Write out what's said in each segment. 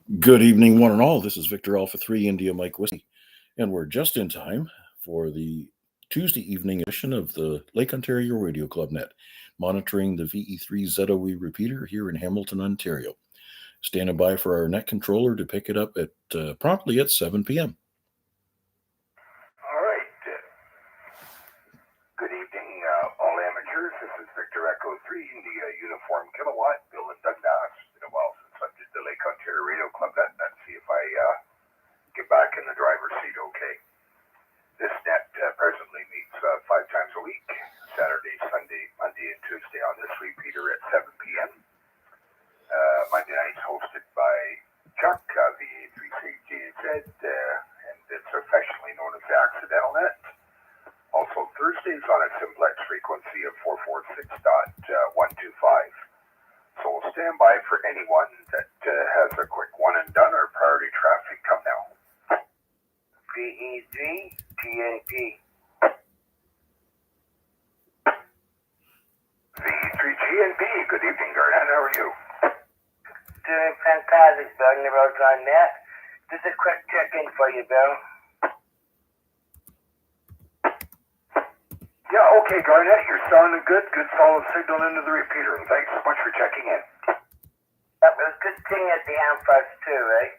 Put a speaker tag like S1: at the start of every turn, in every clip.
S1: Good evening, one and all. This is Victor Alpha 3 India Mike Whiskey, and we're just in time for the Tuesday evening edition of the Lake Ontario Radio Club Net, monitoring the VA3ZOE repeater here in Hamilton, Ontario. Standing by for our net controller to pick it up at promptly at 7 p.m.
S2: All right. Good evening, all amateurs. This is Victor Echo 3 India Uniform Kilowatt, Bill and Douglas. It's been a while since I did the Lake Ontario Radio Club Net. Let's see if I get back in the driver's seat okay. This net presently meets 5 times a week, Saturday, Sunday, Monday, and Tuesday on this repeater at 7 p.m. Monday night's hosted by Chuck, VA3CJZ, and it's affectionately known as the Accidental Net. Also Thursdays on a simplex frequency of 446.125. So we'll stand by for anyone that has a quick one and done or priority traffic. Come now. VA3GNP. VA3GNP. Good evening, Garnett. How are you?
S3: Doing fantastic, Bill. On the road on that. Just a quick check-in for you, Bill.
S2: Yeah, okay, Garnett. You're sounding good. Good solid signal into the repeater. And thanks so much for checking in.
S3: It was good seeing you at the Amfest too, right?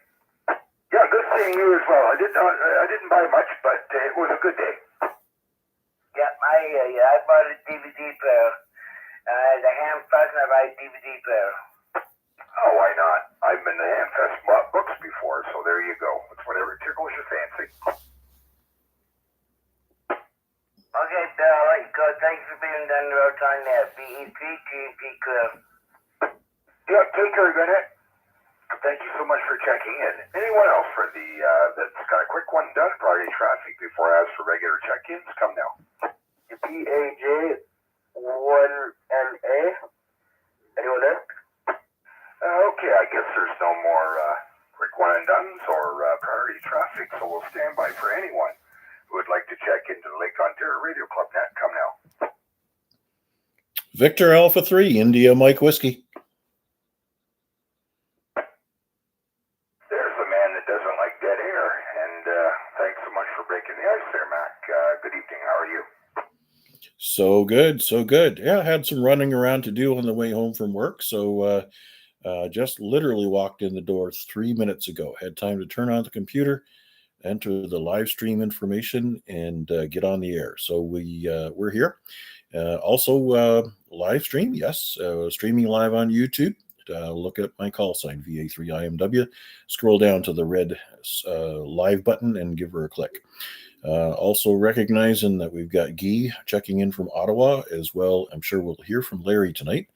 S2: Yeah, good seeing you as well. I didn't buy much, but it was a good day.
S3: Yeah, I bought a DVD player. The Hamfest, and I bought a DVD player.
S2: Oh, why not? I've been to Hamfest, bought books before, so there you go. It's whatever tickles your fancy.
S3: Okay, Bill, I'll let you go. Thanks for being down the road on that. VA3GNP Club.
S2: Yeah, take care, Garnett. Thank you so much for checking in. Anyone else for the that's got a quick one done? Priority traffic before I ask for regular check-ins? Come now.
S3: PAJ1LA. Anyone there?
S2: Okay, I guess there's no more quick one and dones or priority traffic, so we'll stand by for anyone who would like to check into the Lake Ontario Radio Club Net. Come now.
S1: Victor Alpha 3 India Mike Whiskey.
S2: There's a man that doesn't like dead air, and thanks so much for breaking the ice there, Mac. Good evening. How are you?
S1: So good, so good. Yeah, I had some running around to do on the way home from work, so just literally walked in the door 3 minutes ago. Had time to turn on the computer, enter the live stream information, and get on the air. So we're here. Also live stream, yes, streaming live on YouTube. Look at my call sign, VA3IMW. Scroll down to the red live button and give her a click. Also recognizing that we've got Guy checking in from Ottawa as well. I'm sure we'll hear from Larry tonight.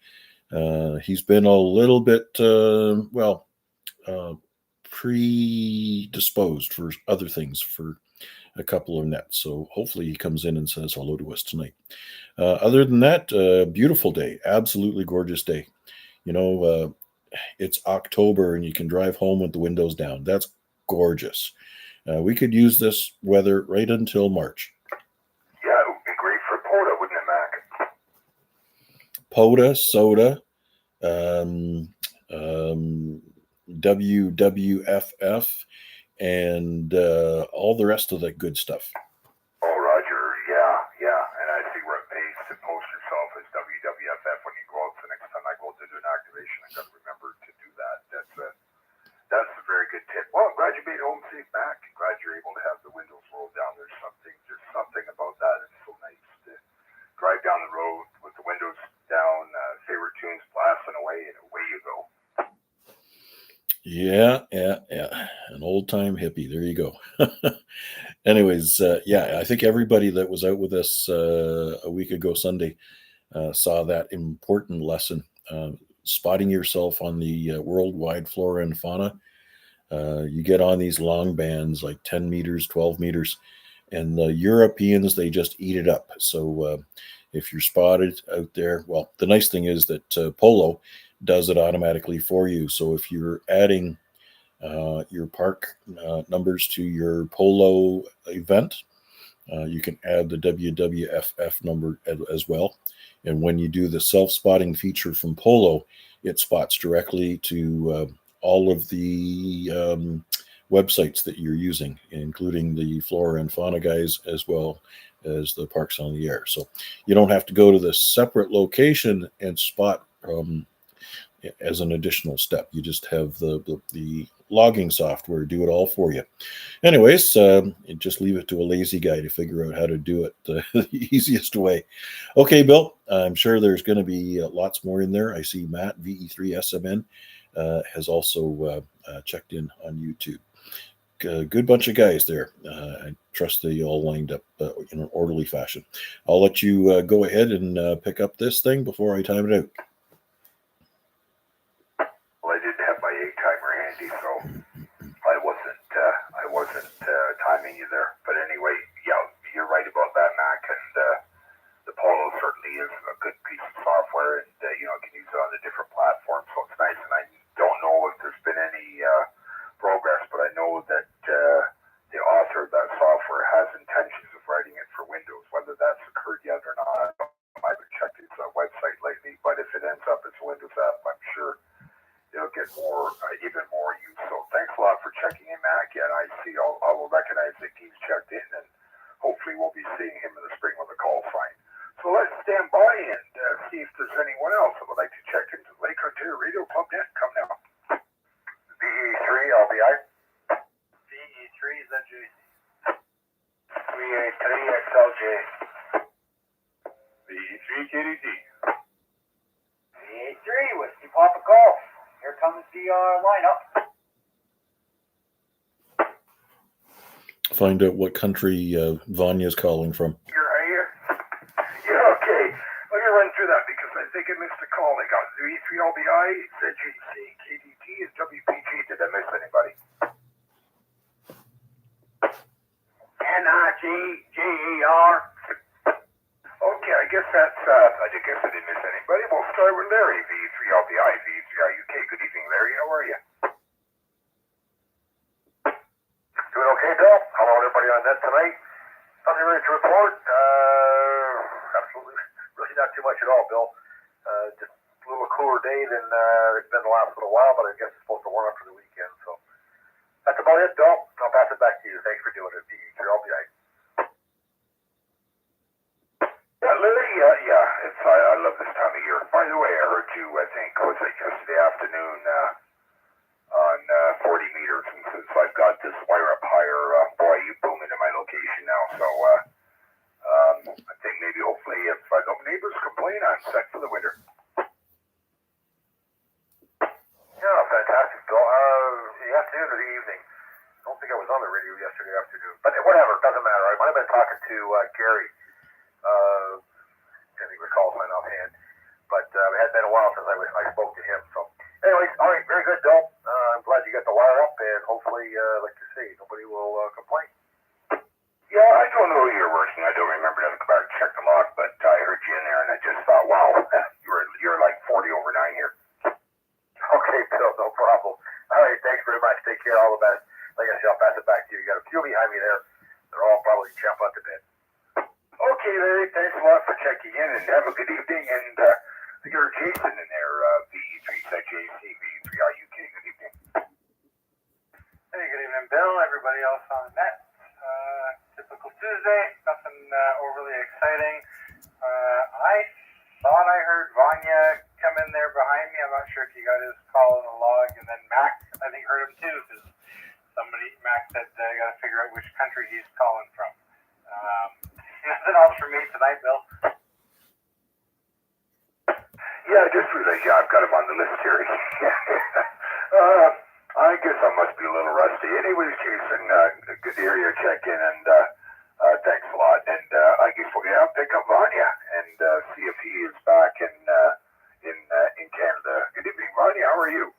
S1: He's been a little bit, predisposed for other things for a couple of nets. So hopefully he comes in and says hello to us tonight. Other than that, beautiful day, absolutely gorgeous day. You know, it's October and you can drive home with the windows down. That's gorgeous. We could use this weather right until March.
S2: Yeah, it would be great for Poda, wouldn't it, Mac?
S1: Poda, soda, WWFF, and all the rest of that good stuff.
S2: Oh, Roger, yeah. And I see where it pays to post yourself as WWFF when you go out. The next time I go to do an activation, I got to remember to do that. That's a very good tip. Well, I'm glad you made home safe, Mac. Glad you're able to have the windows rolled down. There's something about that. It's so nice to drive down the road with the windows down, favorite tunes blasting away, and away you go.
S1: Yeah. An old time hippie. There you go. Anyways, I think everybody that was out with us a week ago Sunday saw that important lesson. Spotting yourself on the worldwide flora and fauna. You get on these long bands like 10 meters, 12 meters, and the Europeans, they just eat it up. So if you're spotted out there, well, the nice thing is that Polo does it automatically for you. So if you're adding your park numbers to your Polo event, you can add the WWFF number as well. And when you do the self-spotting feature from Polo, it spots directly to all of the websites that you're using, including the flora and fauna guys as well as the Parks on the Air. So you don't have to go to the separate location and spot as an additional step. You just have the logging software do it all for you. Anyways, just leave it to a lazy guy to figure out how to do it the easiest way. Okay, Bill, I'm sure there's going to be lots more in there. I see Matt, VE3SMN, has also checked in on YouTube. Good bunch of guys there. I trust they all lined up in an orderly fashion. I'll let you go ahead and pick up this thing before I time it out.
S2: Well, I didn't have my 8-timer handy, so I wasn't timing you there. But anyway, yeah, you're right about that, Mac. And the Polo certainly is a good piece of software, and you can use it on the different platforms, so it's nice. And I don't know if there's been any progress, but I know that the author of that software has intentions of writing it for Windows. Whether that's occurred yet or not, I haven't checked his website lately. But if it ends up as a Windows app, I'm sure it'll get even more use. So thanks a lot for checking in, Mac. And I see I will recognize that he's checked in, and hopefully we'll be seeing him in the spring when the call's fine. So let's stand by and see if there's anyone else that would like to check into Lake Ontario Radio Club Net. Come now. VE3 LBI. VE3 ZJC. VA3 XLJ. VE3 KDT.
S3: VA3 Whiskey Papa Golf. Here comes the lineup.
S1: Find out what country Vanya's calling from.
S2: Are you? Yeah, okay. Let me run through that because I think I missed a call. I got VE3LBI, ZGC, KDT, and WPG. Did I miss anybody? NIGGER. Okay, I guess I didn't miss anybody. We'll start with Larry, VE3LBI, VE3IUK. Good evening, Larry. How are you? Doing okay, Bill? Hello, everybody on net tonight. Nothing really to report. Absolutely, really not too much at all, Bill. Just a little cooler day than it's been the last little while, but I guess it's supposed to warm up for the weekend. So that's about it, Bill. I'll pass it back to you. Thanks for doing it. VE3LBI. Yeah, Larry, I love this time of year. By the way, I heard you, I think, was it yesterday afternoon on 40 meters, and since I've got this wire up higher, boy, you boom into my location now, so I think maybe hopefully if no neighbors complain, I'm set for the winter. Yeah, fantastic, Bill. The afternoon or the evening? I don't think I was on the radio yesterday afternoon, but whatever, doesn't matter. I might have been talking to Gary. I think recall sign offhand, but it had been a while since I spoke to him. So, anyways, all right, very good, Bill. I'm glad you got the wire up, and hopefully, like you say, nobody will complain. Yeah, I don't know who you're working. I don't remember to go back and check the log, but I heard you in there, and I just thought, wow, you're like 40 over 9 here. Okay, Bill, no problem. All right, thanks very much. Take care. All the best. Like I said, I'll pass it back to you. You got a few behind me there. They're all probably jump up to bed. Okay, Larry, thanks a lot for checking in, and have a good evening. And I got Jason in there, VE3ZJC, VE3IUK. Good evening.
S4: Hey, good evening, Bill. Everybody else on the net. Typical Tuesday, nothing overly exciting. I thought I heard Vanya come in there behind me. I'm not sure if you got his call in the log, and then Mac, I think, heard him too, because Mac said, I got to figure out which country he's calling from. Nothing else for me tonight, Bill.
S2: Yeah, I just realized, I've got him on the list here. I guess I must be a little rusty. Anyways, Jason, good to hear you check in, and thanks a lot. And I guess we'll pick up Vanya and see if he is back in Canada. Good evening, Vanya. How are you?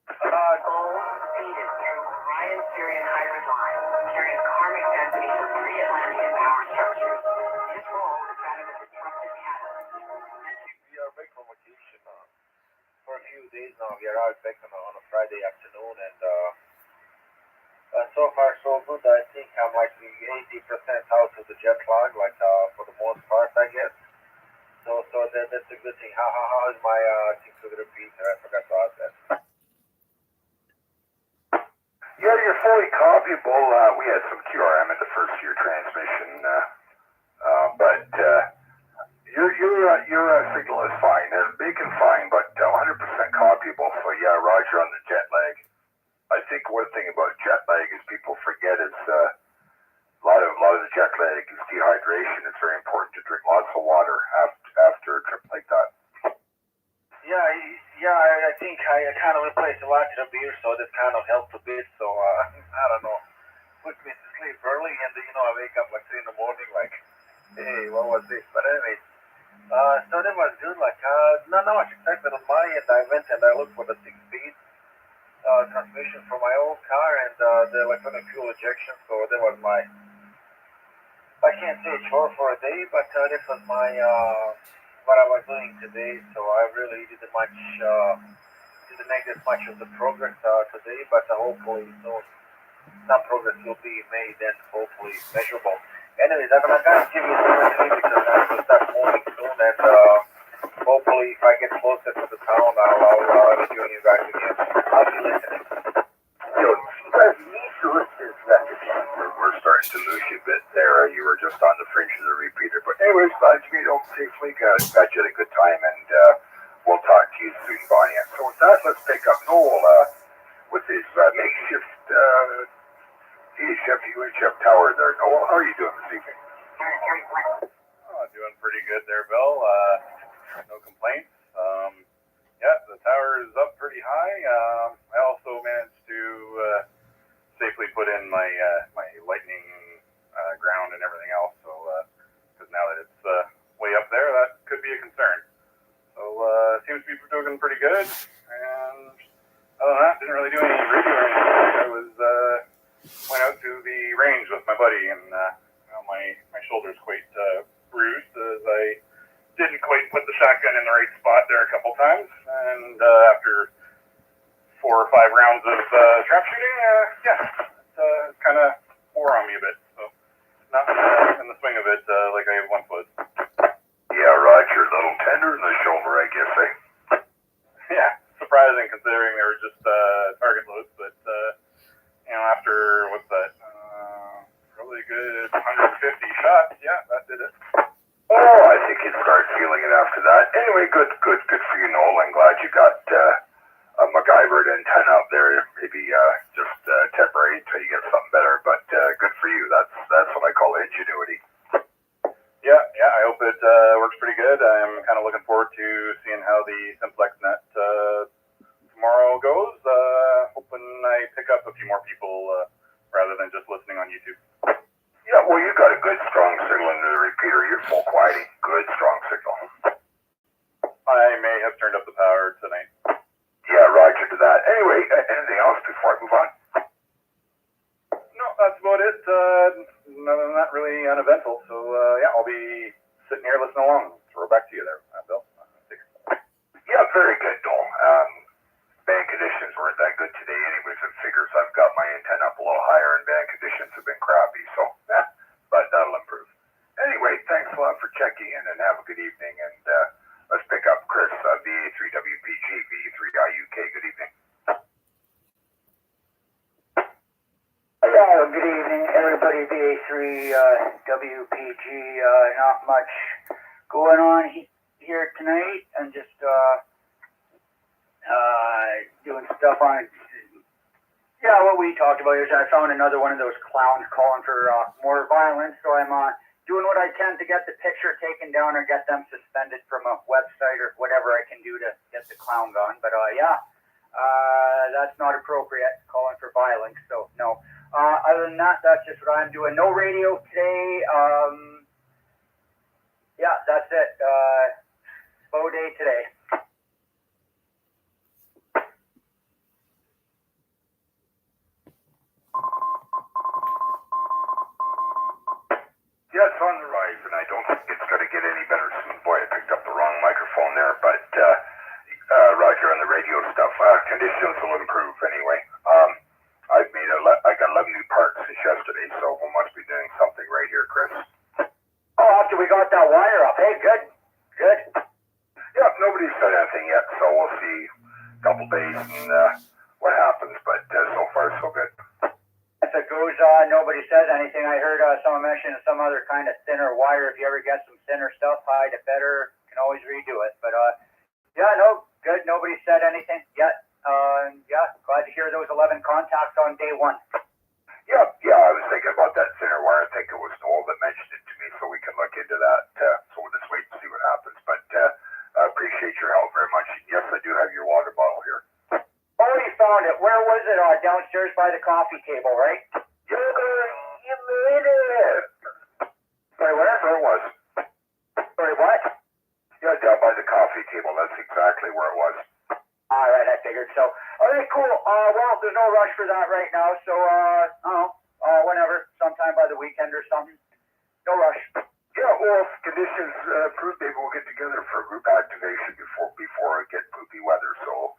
S5: Gold speed is through Ryan Syrian Hybrid Line, carrying karmic density for 3 Atlantean power structures. His role is that of a disruptive catalyst.
S4: We are back on vacation for a few days now. We arrived back on a Friday afternoon, and so far so good. I think I'm like 80% out of the jet lag, like for the most part, I guess. So that's a good thing. How is my things to the repeater? I forgot to ask that.
S2: fully copyable. We had some QRM in the first year transmission, but your signal is fine. Big and fine, but 100% copyable. So yeah, Roger on the jet lag. I think one thing about jet lag is people forget is a lot of the jet lag is dehydration. It's very important to drink lots of water after a trip like that.
S4: Yeah, I think I kind of replaced a lot of the beer, so that kind of helped a bit. So I don't know, put me to sleep early, and I wake up like 3 in the morning, like, hey, what was this? But anyways, so that was good. Like, not much excitement on my end. I went and I looked for the 6-speed transmission for my old car, and the electronic fuel injection. So that was my, I can't say chore for a day, but this was my what I was doing today. So I really didn't make this much of the progress today, but hopefully soon some progress will be made and hopefully measurable. Anyways, I'm not gonna give you too much because I have to start moving soon, and hopefully if I get closer to the town, I'll be doing you guys again. I'll be listening.
S2: We're starting to lose you a bit there. You were just on the fringe of the repeater. But anyways, glad to meet home safely. Got you had a good time, and we'll talk to you soon, Bonnie. So with that, let's pick up Noel with his makeshift UHF tower there. Noel, how are you doing this evening?
S6: Doing pretty good there, Bill. No complaints. Yeah, the tower is up pretty high. I also managed to safely put in my lightning ground and everything else. So, because now that it's way up there, that could be a concern. So, seems to be doing pretty good. And other than that, didn't really do any radio or anything. I was went out to the range with my buddy, and my shoulder's quite bruised as I didn't quite put the shotgun in the right spot there a couple times. And after 4 or 5 rounds of trap shooting, it kind of wore on me a bit. So not in the swing of it like I once was.
S2: Yeah, Roger, a little tender in the shoulder, I guess, eh?
S6: Yeah, surprising considering they were just target loads, but after what's that? Probably a good 150 shots. Yeah, that did it.
S2: Oh, I think you'd start feeling it after that. Anyway, good for you, Noel. I'm glad you got a MacGyvered antenna up there. Maybe just temporary until you get something better. But good for you. That's what I call ingenuity.
S6: Yeah. I hope it works pretty good. I'm kind of looking forward to seeing how the Simplex Net tomorrow goes. Hoping I pick up a few more people rather than just listening on YouTube.
S2: Yeah, well, you got a good strong signal into the repeater. You're full quieting. Good strong signal.
S6: I may have turned up the power tonight.
S2: Yeah, Roger to that. Anyway, anything else before I move on?
S6: No, that's about it. Other than that, really uneventful. So, I'll be sitting here listening along. Throw it back to you there, Bill.
S2: Yeah, very good, Noel. Band conditions weren't that good today anyways. It figures I've got my antenna up a little higher and band conditions have been crappy, so but that'll improve. Anyway, thanks a lot for checking in and have a good evening, and let's pick up Chris, VA3WPG, VA3IUK. Good evening.
S3: Yeah, good evening, everybody. VA3WPG. Not much going on here tonight, and just doing stuff on. Yeah, what we talked about is I found another one of those clowns calling for more violence, so I'm doing what I can to get the picture taken down or get them suspended from a website or whatever I can do to get the clown gone. But that's not appropriate, calling for violence. So no. Other than that, that's just what I'm doing. No radio today. That's it. Slow day today.
S2: Yeah, it's on the rise, and I don't think it's going to get any better soon. Boy, I picked up the wrong microphone there, but Roger, on the radio stuff, conditions will improve anyway. I got 11 new parts since yesterday, so we must be doing something right here, Chris.
S3: Oh, after we got that wire up, hey, good.
S2: Yeah, nobody's said anything yet, so we'll see a couple days and what happens, but so far so good.
S3: nobody says anything. I heard someone mention some other kind of thinner wire. If you ever get some thinner stuff, hide it better. Can always redo it. But yeah, no, good. Nobody said anything yet. Yeah, glad to hear those 11 contacts on day one.
S2: Yeah, I was thinking about that thinner wire. I think it was Noel that mentioned it to me, so we can look into that. So we'll just wait and see what happens. But I appreciate your help very much. Yes, I do have your water bottle here.
S3: Oh, you found it. Where was it? Downstairs by the coffee table, right?
S2: Yeah, you made it.
S3: Sorry, where?
S2: Where it was.
S3: Sorry, what?
S2: Yeah, down by the coffee table. That's exactly where it was.
S3: All right, I figured so. Okay, cool. Well, there's no rush for that right now, so I don't know, whenever, sometime by the weekend or something. No rush.
S2: Yeah, well, if conditions improve, maybe we'll get together for a group activation before it get poopy weather. So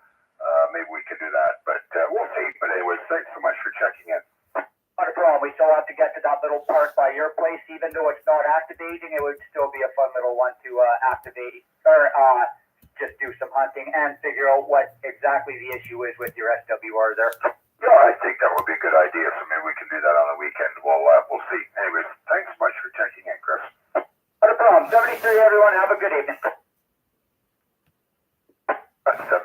S2: maybe we can do that. But we'll see. But anyways, thanks so much for checking in.
S3: Not a problem. We still have to get to that little park by your place, even though it's not activating. It would still be a fun little one to activate or just do some hunting and figure out what exactly the issue is with your SWR there.
S2: Yeah, I think that would be a good idea. So maybe we can do that on the weekend. We'll see. Anyways, thanks so much for checking in, Chris.
S3: Not a problem. 73, everyone. Have a good evening.
S2: That's 7-3.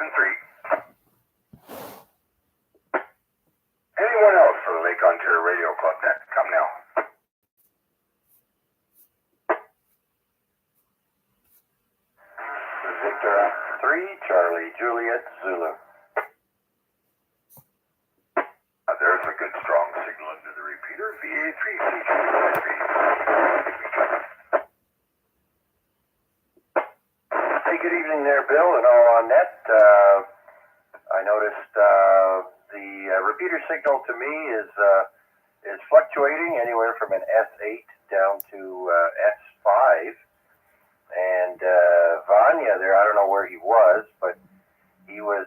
S2: Anyone else for the Lake Ontario Radio Club net? Come now.
S7: Victor 3, Charlie, Juliet, Zulu.
S2: There's a good strong signal into the repeater. VA3IMW LORC.
S7: Hey, good evening there, Bill, and all on net. I noticed the repeater signal to me is fluctuating anywhere from an S8 down to S5. And Vanya there, I don't know where he was, but he was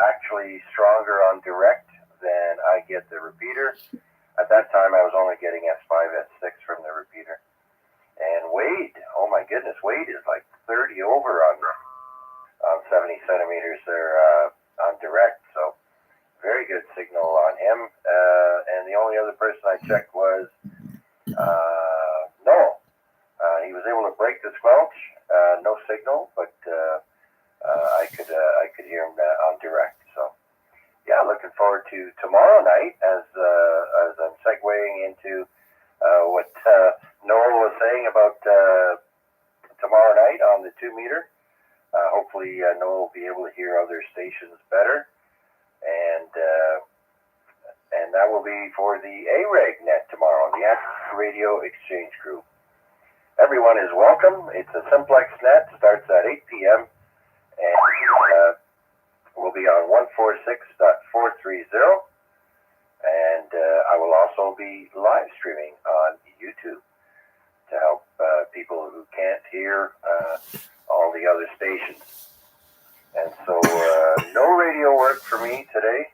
S7: actually stronger on direct than I get the repeater. At that time, I was only getting S5, S6 from the repeater. And Wade, oh my goodness, Wade is like 30 over on 70 centimeters there on direct. So very good signal on him. And the only other person I checked was Noel. He was able to break the squelch. No signal, but I could hear him on direct. So yeah, looking forward to tomorrow night as I'm segueing into what Noel was saying about tomorrow night on the 2 meter. Hopefully Noel will be able to hear other stations better, and that will be for the AREG net tomorrow, the Active Radio Exchange Group. Everyone is welcome. It's a simplex net, starts at 8 p.m. and we'll be on 146.430, and I will also be live streaming on YouTube to help people who can't hear all the other stations. And so no radio work for me today.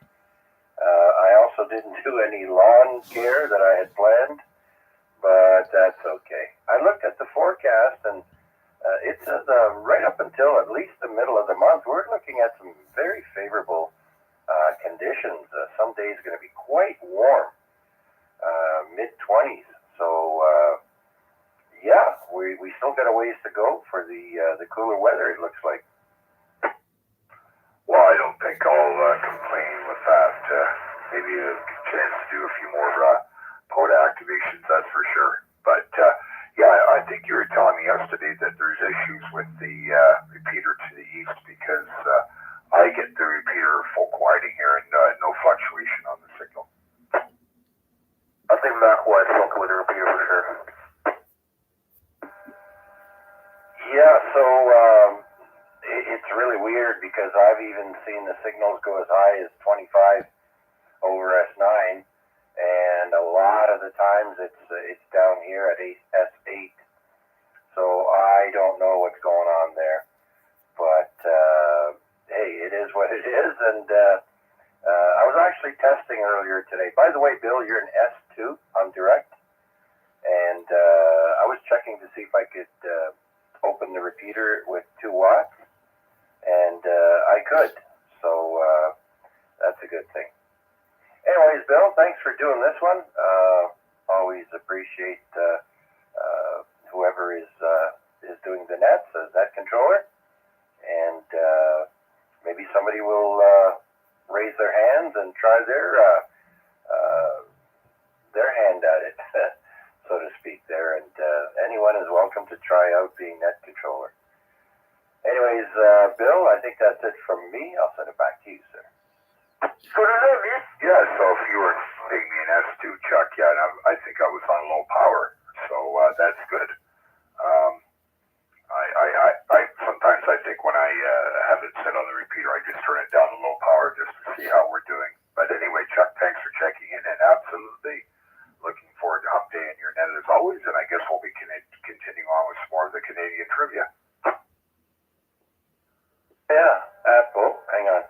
S7: I also didn't do any lawn care that I had planned, but that's okay. I looked at the forecast, and it says right up until at least the middle of the month, we're looking at some very favorable conditions. Some days going to be quite warm, mid-20s. So, yeah, we still got a ways to go for the cooler weather, it looks like.
S2: Well, I don't think I'll complain with that. Maybe a chance to do a few more POTA activations, that's for sure. But yeah, I think you were telling me yesterday that there's issues with the repeater to the east because I get the repeater full quieting here and no fluctuation on the signal.
S7: I think Mac White's welcome with the repeater for sure. Yeah, so it's really weird because I've even seen the signals go as high as 25 over S9, and a lot of the times it's down here at S8. So I don't know what's going on there, but hey, it is what it is. And I was actually testing earlier today. By the way, Bill, you're an S2 on direct, and I was checking to see if I could open the repeater with 2 watts, and I could. So that's a good thing. Anyways, Bill, thanks for doing this one. appreciate whoever is doing the nets as net controller, and maybe somebody will raise their hands and try their hand at it, so to speak. There, and anyone is welcome to try out being net controller. Anyways, Bill, I think that's it from me. I'll send it back to you, sir.
S2: Yeah, so if you were paying me an S2, Chuck, yeah, and I think I was on low power, so that's good. I sometimes I think when I have it set on the repeater, I just turn it down to low power just to see how we're doing. But anyway, Chuck, thanks for checking in, and absolutely looking forward to updating your net as always, and I guess we'll be continuing on with some more of the Canadian trivia.
S7: Yeah, oh, hang on.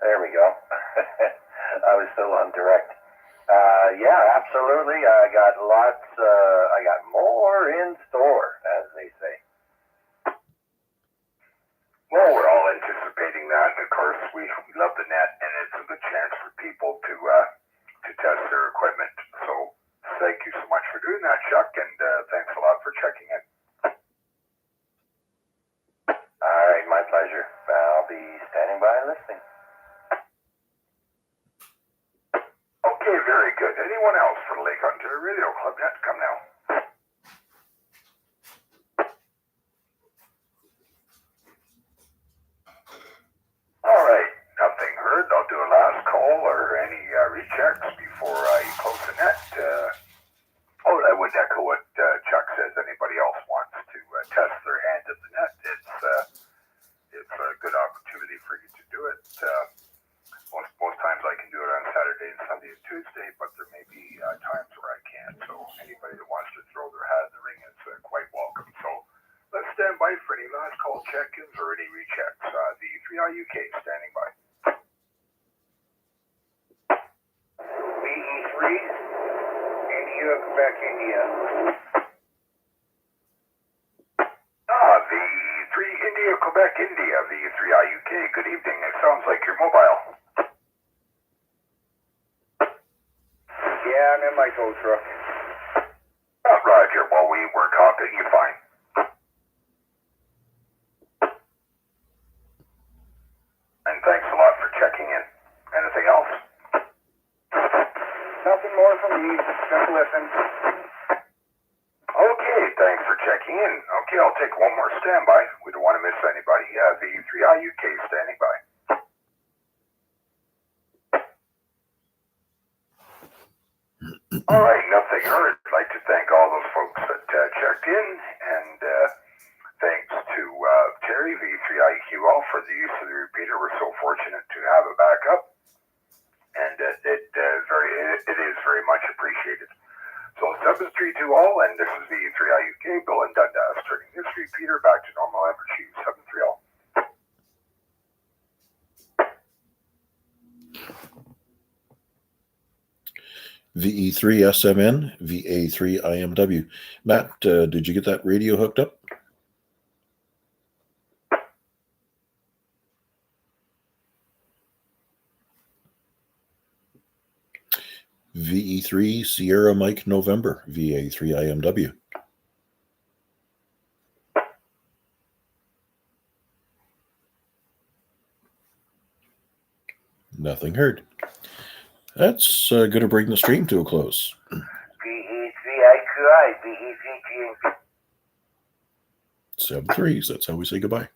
S7: There we go. I was still on direct. Yeah, absolutely. I got lots, I got more in store, as they say.
S2: Well, we're all anticipating that, and of course, we love the net, and it's a good chance for people to test their equipment. So thank you so much for doing that, Chuck, and thanks a lot for checking in.
S7: All right, my pleasure. I'll be standing by and listening.
S2: Okay, very good. Anyone else for the Lake Ontario Radio Club Net? Come now. All right, nothing heard. I'll do a last call or any rechecks before I close the net. I would echo what Chuck says. Anybody else wants to test their hand at the net, it's a good opportunity for you to do it. Most times I can do it on Saturday and Sunday and Tuesday, but there may be times where I can't. So anybody that wants to throw their hat in the ring is quite welcome. So let's stand by for any last call check-ins or any rechecks. The 3IUK standing by.
S3: VE3, India, Quebec, India.
S2: VE3 India, Quebec, India. VE3IUK. Good evening. It sounds like you're mobile.
S3: Yeah, I'm in my tow truck.
S2: Roger. While we work out, you're fine. And thanks a lot for checking in. Anything else?
S3: Nothing more from me. Just listen.
S2: Okay, thanks for checking in. Okay, I'll take one more standby. We don't want to miss anybody. VE3IUK standing by. All right, nothing heard. I'd like to thank all those folks that checked in, and thanks to Terry, VE3IQL, for the use of the repeater. We're so fortunate to have it back up, and it is very much appreciated. So 732 all, and this is VE3IUK, Bill and Dundas, turning this repeater back to normal amplitude 730.
S1: VE3SMN, VA3IMW. Matt, did you get that radio hooked up? VE3 Sierra Mike November, VA3IMW. Nothing heard. That's going to bring the stream to a close.
S7: VE3IQI, VE3GNP.
S1: 7 3s. That's how we say goodbye.